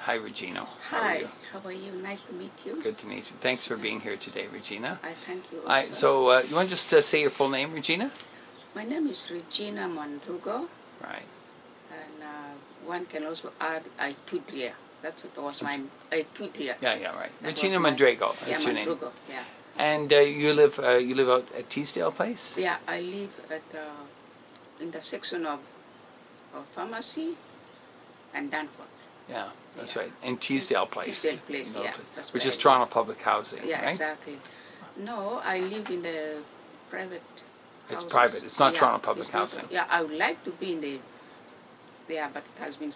Hi, Regina. How are Hi, you? how are you? Nice to meet you. Good to meet you. Thanks for being here today, Regina. I thank you also. So, you want to just say your full name, Regina? My name is Regina Mandrugo, Right. and one can also add Aitudria. That was my Aitudria. Yeah, right. That Regina was my- Mandrego. Yeah, That's your name. Mandrugo. Yeah. And you live out at Teesdale Place? Yeah, I live at in the section of pharmacy and Danforth. Yeah, that's Yeah. right. In Teesdale Place. Teesdale Place, No yeah, place. that's Which where is I live. Toronto Public Housing, Yeah, right? exactly. No, I live in the private. It's houses. private. It's not Yeah, Toronto Public it's not- Housing. Yeah, I would like to be in the. Yeah, but it has been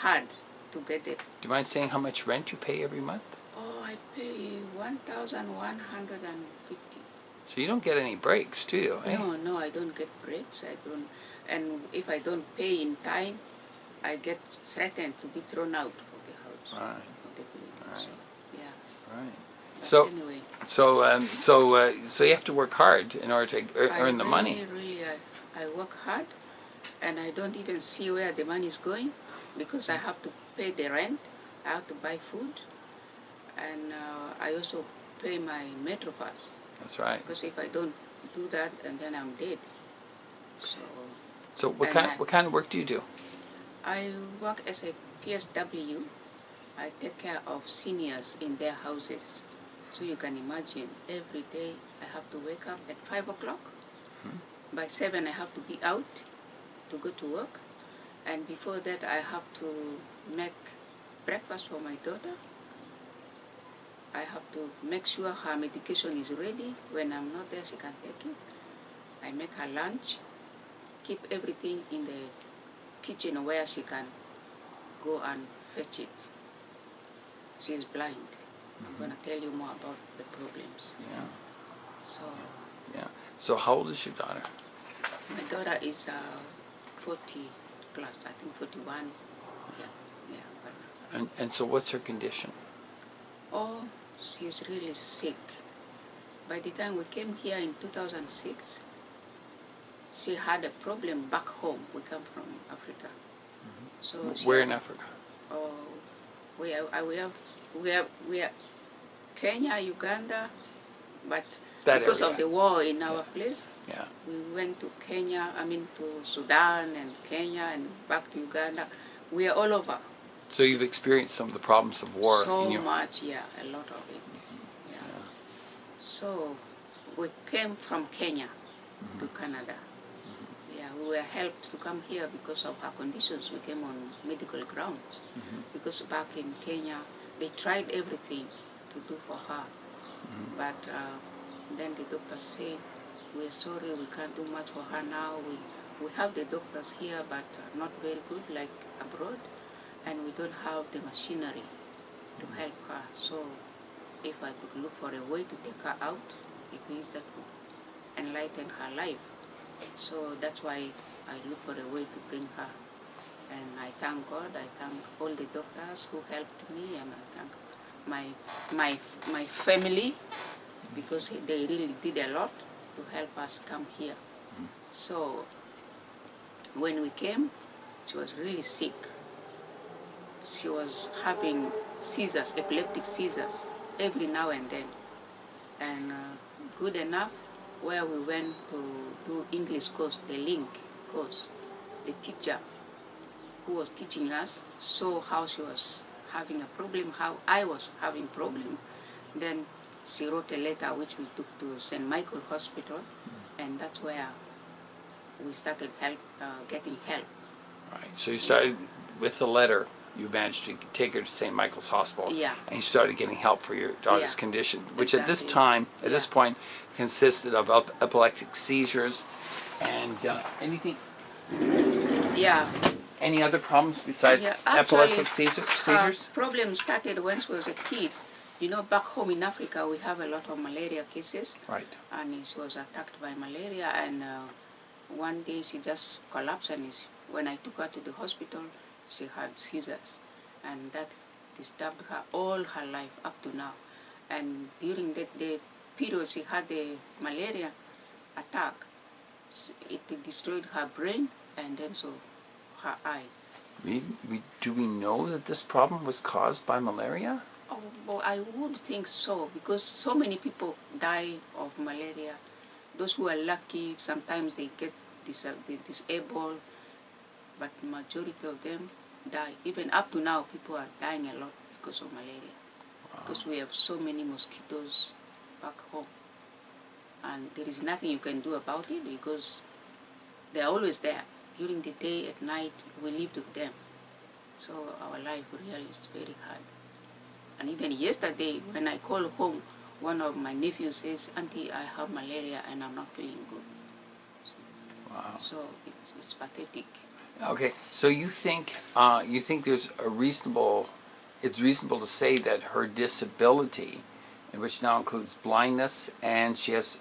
hard to get it. Do you mind saying how much rent you pay every month? Oh, I pay 1,150. So you don't get any breaks, do you? Eh? No, I don't get breaks. I don't, and if I don't pay in time, I get threatened to be thrown out of the house. Right. Of the building. Right. So, yeah. Right. But So, anyway, so you have to work hard in order to earn the money. Really, I work hard, and I don't even see where the money is going, because I have to pay the rent, I have to buy food, and I also pay my Metro Pass. That's right. Because if I don't do that, and then I'm dead. So what kind of work do you do? I work as a PSW. I take care of seniors in their houses. So you can imagine, every day I have to wake up at 5 o'clock. By 7 I have to be out to go to work. And before that I have to make breakfast for my daughter. I have to make sure her medication is ready. When I'm not there, she can take it. I make her lunch, keep everything in the kitchen where she can go and fetch it. She is blind. I'm going to tell you more about the problems. Yeah. So, Yeah. So how old is your daughter? my daughter is 40 plus, I think 41. Yeah. And so what's her condition? Oh, she's really sick. By the time we came here in 2006, she had a problem back home. We come from Africa. So Where in Africa? Oh, we have Kenya, Uganda, but That because area. of the war in our place, Yeah. we went to to Sudan and Kenya and back to Uganda. We are all over. So you've experienced some of the problems of war. So in your... much, yeah, a lot of it. Yeah. So we came from Kenya to Canada. Yeah, we were helped to come here because of her conditions. We came on medical grounds. Because back in Kenya, they tried everything to do for her. But then the doctors said, we're sorry, we can't do much for her now. We have the doctors here, but not very good like abroad. And we don't have the machinery to help her. So if I could look for a way to take her out, at least that would enlighten her life. So that's why I look for a way to bring her. And I thank God, I thank all the doctors who helped me, and I thank my family, because they really did a lot to help us come here. So when we came, she was really sick. She was having seizures, epileptic seizures, every now and then. And good enough, where we went to do English course, the link course, the teacher who was teaching us saw how she was having a problem, how I was having problem. Then she wrote a letter which we took to St. Michael Hospital, and that's where we started getting help. Right. So you started with the letter. You managed to take her to St. Michael's Hospital. Yeah. And you started getting help for your daughter's Yeah. condition, which at this Exactly. time, at this point, consisted of epileptic seizures and anything. Yeah. Any other problems besides Actually, epileptic seizures? her problem started when she was a kid. You know, back home in Africa, we have a lot of malaria cases. Right. And she was attacked by malaria, and one day she just collapsed, and when I took her to the hospital, she had seizures, and that disturbed her all her life up to now. And during the period she had the malaria attack, it destroyed her brain, and then so her eyes. Do we know that this problem was caused by malaria? Oh, well, I would think so, because so many people die of malaria. Those who are lucky, sometimes they get disabled, but majority of them die. Even up to now, people are dying a lot because of malaria. Wow. Because we have so many mosquitoes back home. And there is nothing you can do about it because they are always there. During the day, at night, we live with them. So our life really is very hard. And even yesterday, when I called home, one of my nephews says, "Auntie, I have malaria and I'm not feeling good." Wow. So it's pathetic. Okay, so you think there's it's reasonable to say that her disability, which now includes blindness, and she has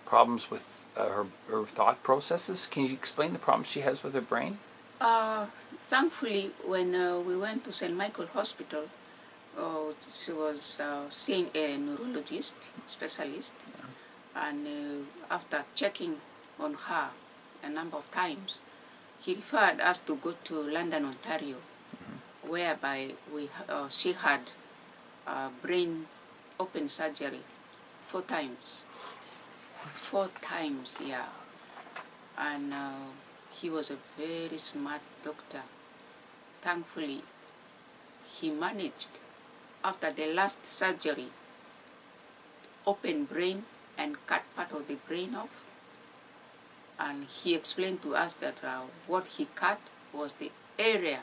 problems with her thought processes. Can you explain the problems she has with her brain? Thankfully, when we went to St. Michael Hospital, she was seeing a neurologist specialist, and after checking on her a number of times, he referred us to go to London, Ontario, whereby she had brain open surgery 4 times. 4 times, yeah. And he was a very smart doctor. Thankfully, he managed, after the last surgery, open brain and cut part of the brain off. And he explained to us that what he cut was the area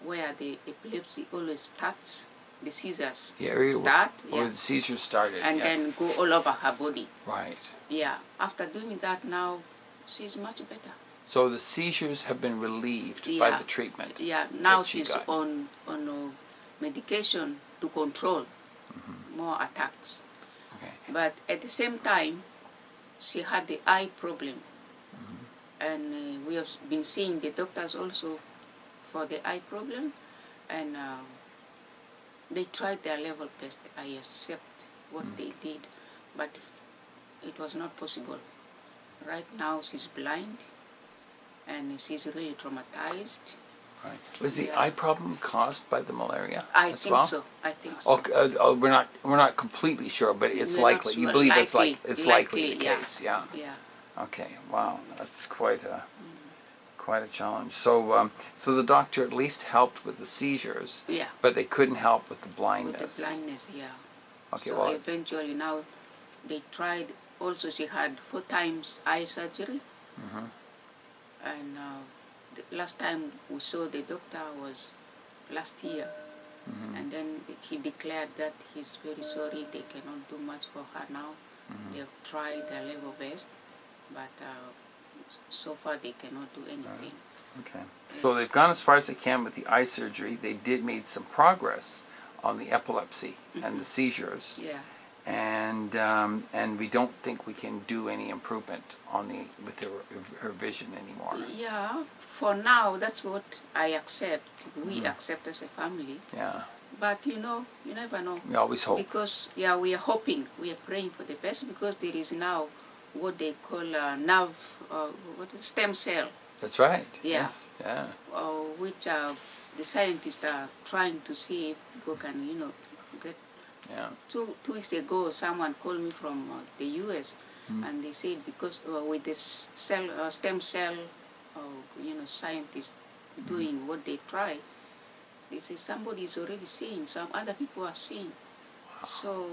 where the epilepsy always starts, the seizures start. Where the seizures started. And yes. then go all over her body. Right. Yeah. After doing that now, she's much better. So the seizures have been relieved by the treatment. Yeah. Now she's on medication to control more attacks. Okay. But at the same time, she had the eye problem. And we have been seeing the doctors also for the eye problem, and they tried their level best. I accept what they did, but it was not possible. Right now she's blind, and she's really traumatized. Right. Was the eye problem caused by the malaria? I as think well? so. I think so. Okay, we're not completely sure, but it's likely. You believe likely, it's likely the yeah. case, yeah. Yeah. Okay, wow, that's quite a challenge. So, so the doctor at least helped with the seizures, Yeah. but they couldn't help with the blindness. With the blindness, yeah. Okay, so well, eventually now they tried. Also, she had 4 times eye surgery, and the last time we saw the doctor was last year, and then he declared that he's very sorry. They cannot do much for her now. They've tried their level best, but so far they cannot do anything. okay. So they've gone as far as they can with the eye surgery. They did made some progress on the epilepsy and the seizures. Yeah. And we don't think we can do any improvement on with her vision anymore. Yeah, for now that's what I accept. We accept as a family. Yeah. But you never know. We always hope. Because we are hoping, we are praying for the best, because there is now what they call stem cell. That's right. Yeah. Yes. Yeah. Which the scientists are trying to see if people can, get. Yeah. 2 weeks ago, someone called me from the U.S. And they said because with this stem cell, scientists doing what they try, they say somebody is already seeing, some other people are seeing. Wow. So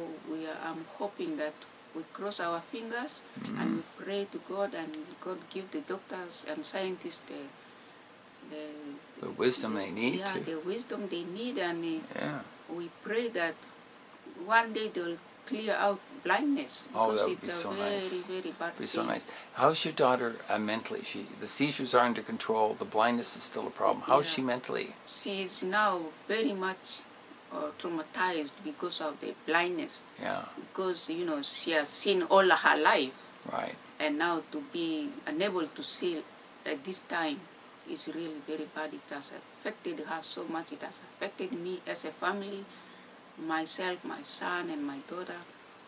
I'm hoping that we cross our fingers and we pray to God, and God give the doctors and scientists the wisdom they need. Yeah, the wisdom they need, and we pray that one day they'll clear out blindness, because it's a very bad thing. So nice. How's your daughter mentally? The seizures are under control. The blindness is still a problem. How's she mentally? She's now very much traumatized because of the blindness. Yeah. Because she has seen all her life. Right. And now to be unable to see at this time is really very bad. It has affected her so much. It has affected me as a family. Myself, my son, and my daughter,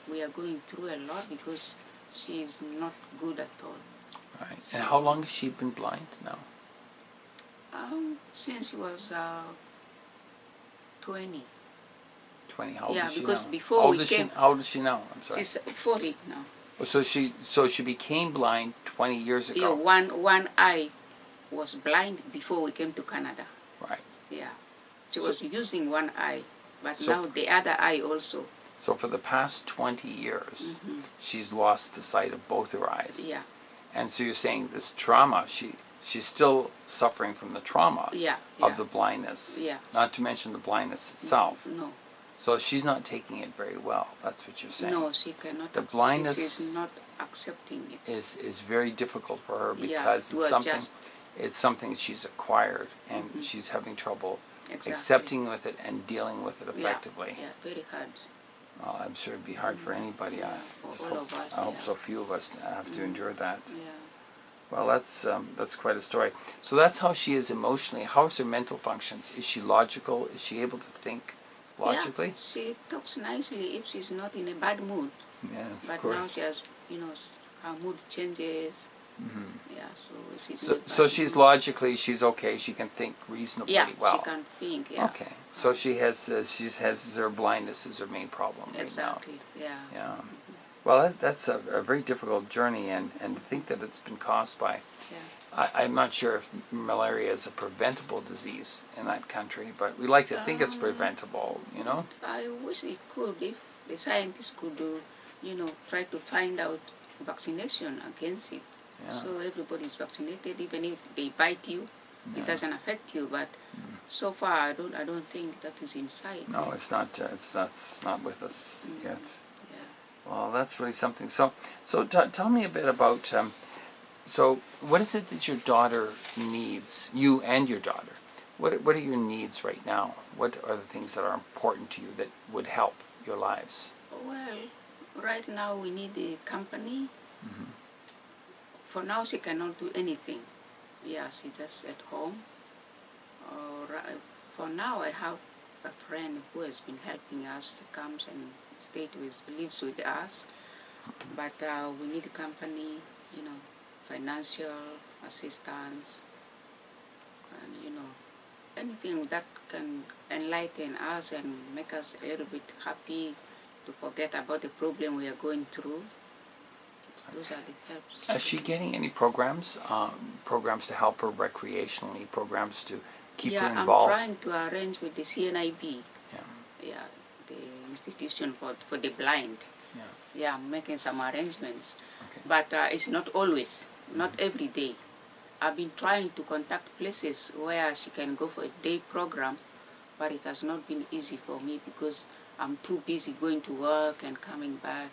we are going through a lot because she is not good at all. Right. So, and how long has she been blind now? Since he was 20. 20. How old Yeah, is she because now? before how old we is came- she? How old is she now? I'm sorry. She's 40 now. So she became blind 20 years Yeah, ago. one eye was blind before we came to Canada. Right. Yeah. She So- was using one eye, but So- now the other eye also. So for the past 20 years, Mhm. she's lost the sight of both her eyes. Yeah. And so you're saying this trauma, she's still suffering from the trauma Yeah. of Yeah. the blindness. Yeah. Not to mention the blindness itself. No. So she's not taking it very well. That's what you're saying. No, she cannot. The blindness She's not accepting it. is very difficult for her Yeah, because to it's something adjust. it's something she's acquired and Mhm. she's having trouble Exactly. accepting with it and dealing with it effectively. Yeah, very hard. I'm sure it'd be hard for anybody. Yeah, I for just all hope, of us, I hope yeah. so few of us have to Mhm. endure that. Yeah. Well, that's quite a story. So that's how she is emotionally. How's her mental functions? Is she logical? Is she able to think logically? Yeah, she talks nicely if she's not in a bad mood. Yes, But of course. now she has, her mood changes. Mhm. Yeah, so if she's in So, a bad so she's mood, logically, she's okay. She can think reasonably yeah, well. she can think. Yeah. Okay, so she has her blindness is her main problem right Exactly. Yeah. now. Yeah. Well, that's a very difficult journey, and to think that it's been caused by. Yeah. I'm not sure if malaria is a preventable disease in that country, but we like to think it's preventable. You know. I wish it could, if the scientists could, try to find out vaccination against it. Yeah. So everybody is vaccinated, even if they bite you, Yeah. it doesn't affect you. But so far, I don't think that is in sight. No, it's not. It's not with us yet. Yeah. Well, that's really something. So tell me a bit about. So, what is it that your daughter needs? You and your daughter. What are your needs right now? What are the things that are important to you that would help your lives? Well, right now we need a company. Mhm. For now, she cannot do anything. Yeah, she's just at home. For now, I have a friend who has been helping us to come and lives with us. But we need a company, financial assistance, and anything that can enlighten us and make us a little bit happy to forget about the problem we are going through. Those are the helps. Is she getting any programs? Programs to help her recreationally? Programs to keep her I'm involved? trying to arrange with the CNIB. Yeah, the institution for the blind. Yeah, I'm making some arrangements. Okay. But it's not always, not every day. I've been trying to contact places where she can go for a day program, but it has not been easy for me because I'm too busy going to work and coming back.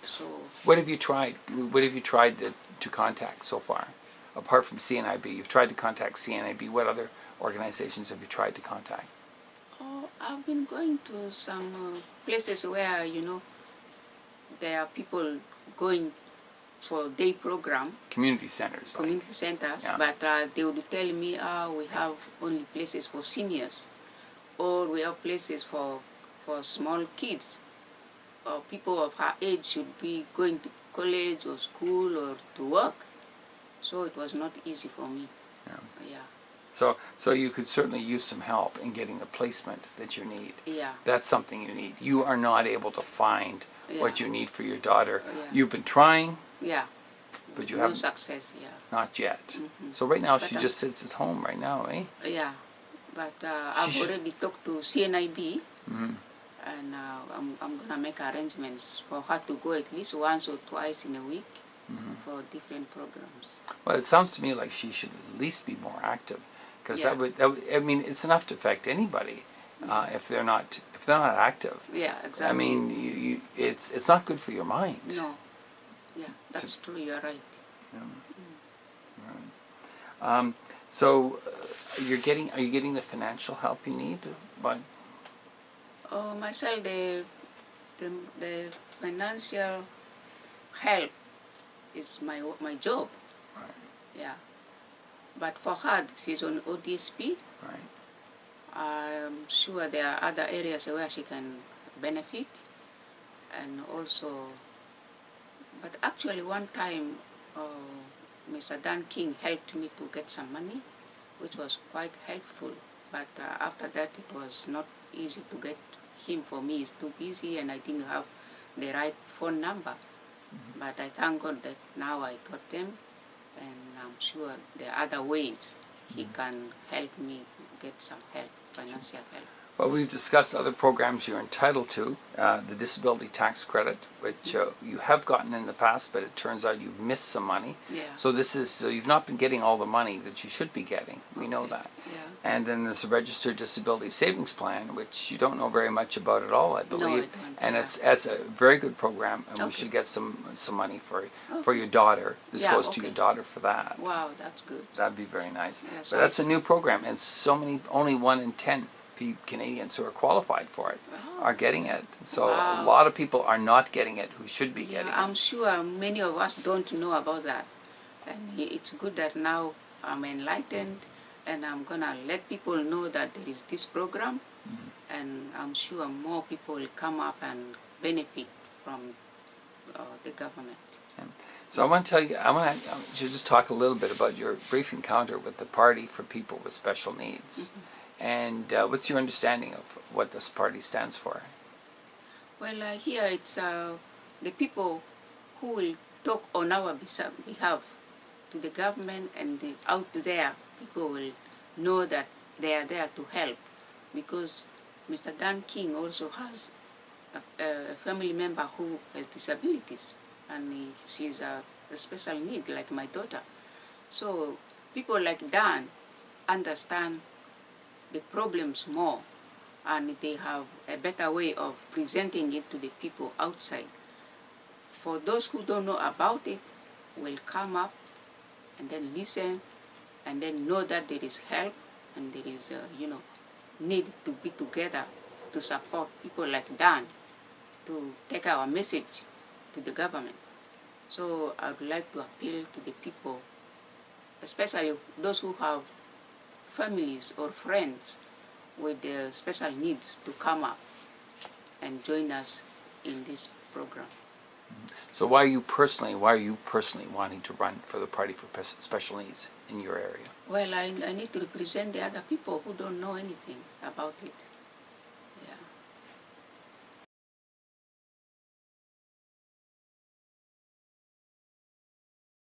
So What have you tried? What have you tried to contact so far? Apart from CNIB, you've tried to contact CNIB. What other organizations have you tried to contact? I've been going to some places where, there are people going for day program, Community centers. Like. community centers, Yeah. but they would tell me, we have only places for seniors, or we have places for small kids. People of her age should be going to college or school or to work. So it was not easy for me. Yeah. So you could certainly use some help in getting the placement that you need. Yeah. That's something you need. You are not able to find what Yeah. you need for your daughter. Yeah. You've been trying, Yeah. but you No haven't. success. Yeah. Not yet. Mhm. So right now But she I'm- just sits at home right now, eh? Yeah. But I've should- already talked to CNIB, Mm-hmm. and I'm gonna make arrangements for her to go at least once or twice in a week for different programs. Well, it sounds to me like she should at least be more active, because Yeah. that would. I mean, it's enough to affect anybody if they're not active. Yeah, exactly. I mean, it's not good for your mind. No. Yeah, that's true. You're right. So, are you getting the financial help you need? But Myself, the financial help is my job. Right. Yeah. But for her, she's on ODSP. right. I'm sure there are other areas where she can benefit, and also. But actually, one time, Mr. Dan King helped me to get some money which was quite helpful. But after that, it was not easy to get him. For me, he's too busy, and I didn't have the right phone number. But I thank God that now I got them, and I'm sure there are other ways he can help me get some help, financial help. Well, we've discussed other programs you're entitled to, the disability tax credit, which you have gotten in the past, but it turns out you've missed some money. Yeah. So you've not been getting all the money that you should be getting. We know that. Yeah. And then there's a registered disability savings plan, which you don't know very much about at all, I believe. No, I don't. And Yeah. it's a very good program, and we Okay. should get some money for Okay. your daughter. This Yeah, goes to okay. your daughter for that. Wow, that's good. That'd be very nice. Yeah, But so that's a new program, and only 1 in 10 Canadians who are qualified for it are getting it. So a Wow. lot of people are not getting it who should be getting Yeah, it. I'm sure many of us don't know about that. And it's good that now I'm enlightened, and I'm going to let people know that there is this program, and I'm sure more people will come up and benefit from the government. So I want to tell you, I want to just talk a little bit about your brief encounter with the Party for People with Special Needs. And what's your understanding of what this party stands for? Well, here it's the people who will talk on our behalf to the government, and out there people will know that they are there to help, because Mr. Dan King also has a family member who has disabilities, and she's a special need like my daughter. So people like Dan understand the problems more, and they have a better way of presenting it to the people outside. For those who don't know about it, will come up and then listen, and then know that there is help, and there is need to be together to support people like Dan to take our message to the government. So I would like to appeal to the people, especially those who have families or friends with special needs, to come up and join us in this program. So why are you personally wanting to run for the Party for Special Needs in your area? Well, I need to represent the other people who don't know anything about it.